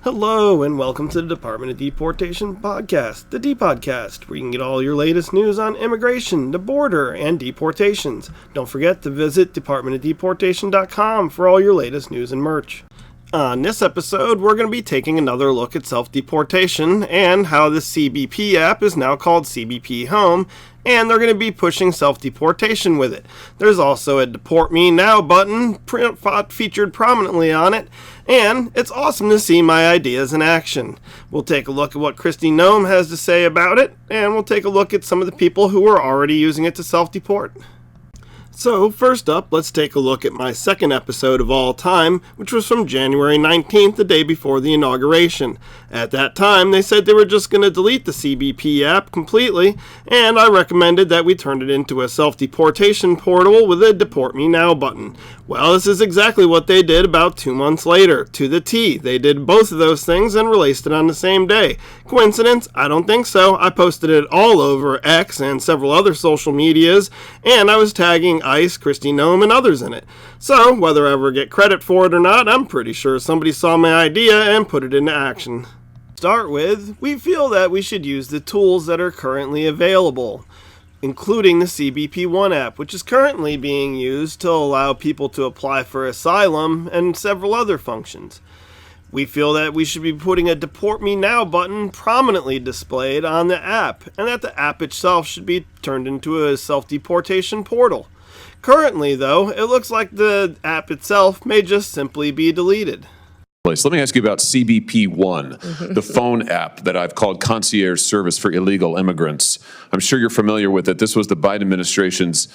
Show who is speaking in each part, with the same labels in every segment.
Speaker 1: Hello and welcome to the Department of Deportation podcast, the DEPODcast, where you can get all your latest news on immigration, the border, and deportations. Don't forget to visit deportmentofdeportation.com for all your latest news and merch. On this episode, we're going to be taking another look at self-deportation and how the CBP app is now called CBP Home, and they're going to be pushing self-deportation with it. There's also a Deport Me Now button featured prominently on it, and it's awesome to see my ideas in action. We'll take a look at what Kristi Noem has to say about it, and we'll take a look at some of the people who are already using it to self-deport. So, first up, let's take a look at my second episode of all time, which was from January 19th, the day before the inauguration. At that time, they said they were just going to delete the CBP app completely, and I recommended that we turn it into a self-deportation portal with a Deport Me Now button. Well, this is exactly what they did about 2 months later, to the T. They did both of those things and released it on the same day. Coincidence? I don't think so. I posted it all over X and several other social medias, and I was tagging ICE, Kristi Noem, and others in it. So, whether I ever get credit for it or not, I'm pretty sure somebody saw my idea and put it into action. To start with, we feel that we should use the tools that are currently available, including the CBP One app, which is currently being used to allow people to apply for asylum and several other functions. We feel that we should be putting a Deport Me Now button prominently displayed on the app, and that the app itself should be turned into a self-deportation portal. Currently, though, it looks like the app itself may just simply be deleted.
Speaker 2: Let me ask you about CBP One, the phone app that I've called concierge service for illegal immigrants. I'm sure you're familiar with it. This was the Biden administration's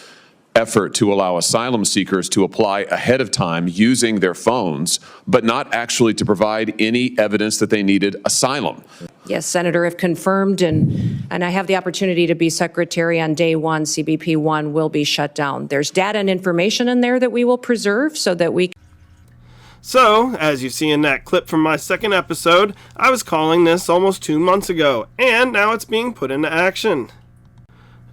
Speaker 2: effort to allow asylum seekers to apply ahead of time using their phones, but not actually to provide any evidence that they needed asylum.
Speaker 3: Yes, Senator, if confirmed, and I have the opportunity to be secretary on day one, CBP One will be shut down. There's data and information in there that we will preserve so that we...
Speaker 1: So, as you see in that clip from my second episode, I was calling this almost 2 months ago, and now it's being put into action.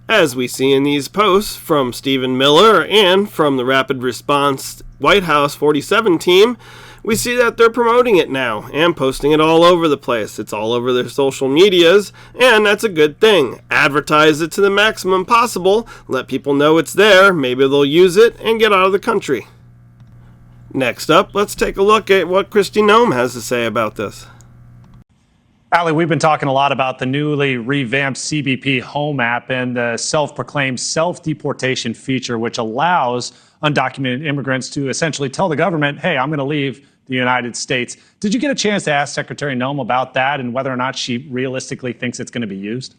Speaker 1: As we see in these posts from Stephen Miller and from the Rapid Response White House 47 team, we see that they're promoting it now and posting it all over the place. It's all over their social medias, and that's a good thing. Advertise it to the maximum possible, let people know it's there, maybe they'll use it and get out of the country. Next up, let's take a look at what Kristi Noem has to say about this.
Speaker 4: Allie, we've been talking a lot about the newly revamped CBP Home app and the self-proclaimed self-deportation feature, which allows undocumented immigrants to essentially tell the government, hey, I'm going to leave the United States. Did you get a chance to ask Secretary Noem about that and whether or not she realistically thinks it's going to be used?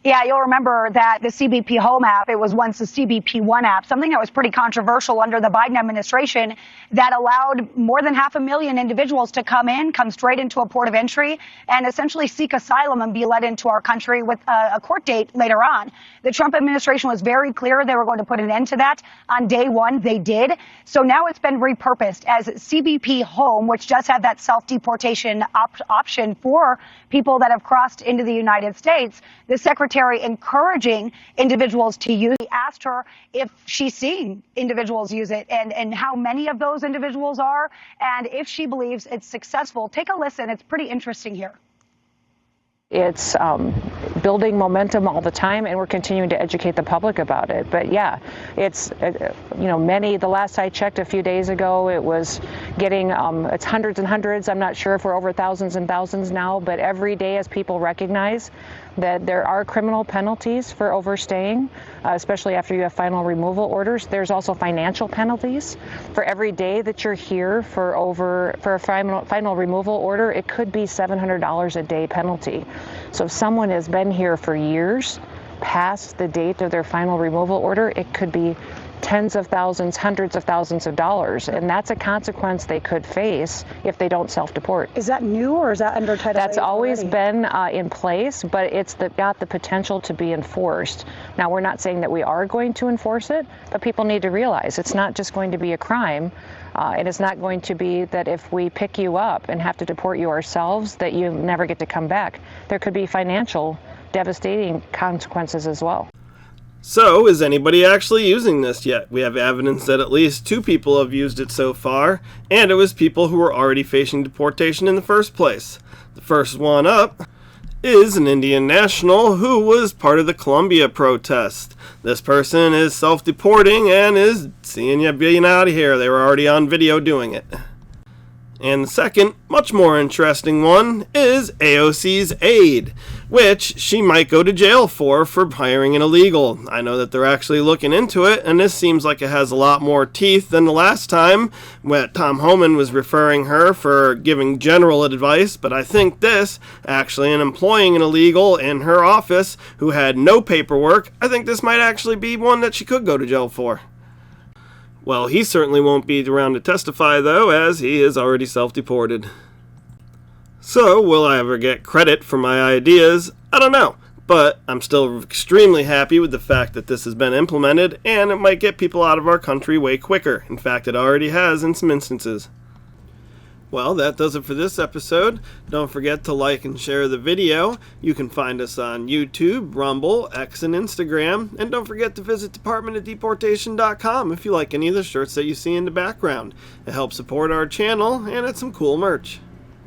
Speaker 5: Yeah, you'll remember that the CBP Home app, it was once the CBP One app, something that was pretty controversial under the Biden administration that allowed more than 500,000 individuals to come straight into a port of entry and essentially seek asylum and be let into our country with a court date later on. The Trump administration was very clear they were going to put an end to that. On day one, they did. So now it's been repurposed as CBP Home, which does have that self-deportation option for people that have crossed into the United States. The Secretary encouraging individuals to use it. He asked her if she's seeing individuals use it and how many of those individuals are, and if she believes it's successful. Take a listen. It's pretty interesting here.
Speaker 6: It's building momentum all the time, and we're continuing to educate the public about it. But yeah, it's, the last I checked a few days ago, it was getting, it's hundreds and hundreds. I'm not sure if we're over thousands and thousands now, but every day as people recognize that there are criminal penalties for overstaying, especially after you have final removal orders. There's also financial penalties. For every day that you're here for a final removal order, it could be $700 a day penalty. So if someone has been here for years, past the date of their final removal order, it could be tens of thousands, hundreds of thousands of dollars, and that's a consequence they could face if they don't self-deport.
Speaker 5: Is that new, or is that under Title
Speaker 6: That's always been in place, but it's got the potential to be enforced. Now, we're not saying that we are going to enforce it, but people need to realize it's not just going to be a crime, and it's not going to be that if we pick you up and have to deport you ourselves, that you never get to come back. There could be financial, devastating consequences as well.
Speaker 1: So, is anybody actually using this yet? We have evidence that at least 2 people have used it so far, and it was people who were already facing deportation in the first place. The first one up is an Indian national who was part of the Columbia protest. This person is self-deporting and is seeing you being out of here. They were already on video doing it. And the second, much more interesting one, is AOC's aide, which she might go to jail for hiring an illegal. I know that they're actually looking into it, and this seems like it has a lot more teeth than the last time when Tom Homan was referring her for giving general advice, but I think this, actually in employing an illegal in her office who had no paperwork, I think this might actually be one that she could go to jail for. Well, he certainly won't be around to testify, though, as he is already self-deported. So, will I ever get credit for my ideas? I don't know, but I'm still extremely happy with the fact that this has been implemented, and it might get people out of our country way quicker. In fact, it already has in some instances. Well, that does it for this episode. Don't forget to like and share the video. You can find us on YouTube, Rumble, X, and Instagram. And don't forget to visit deportation.com if you like any of the shirts that you see in the background. It helps support our channel, and it's some cool merch.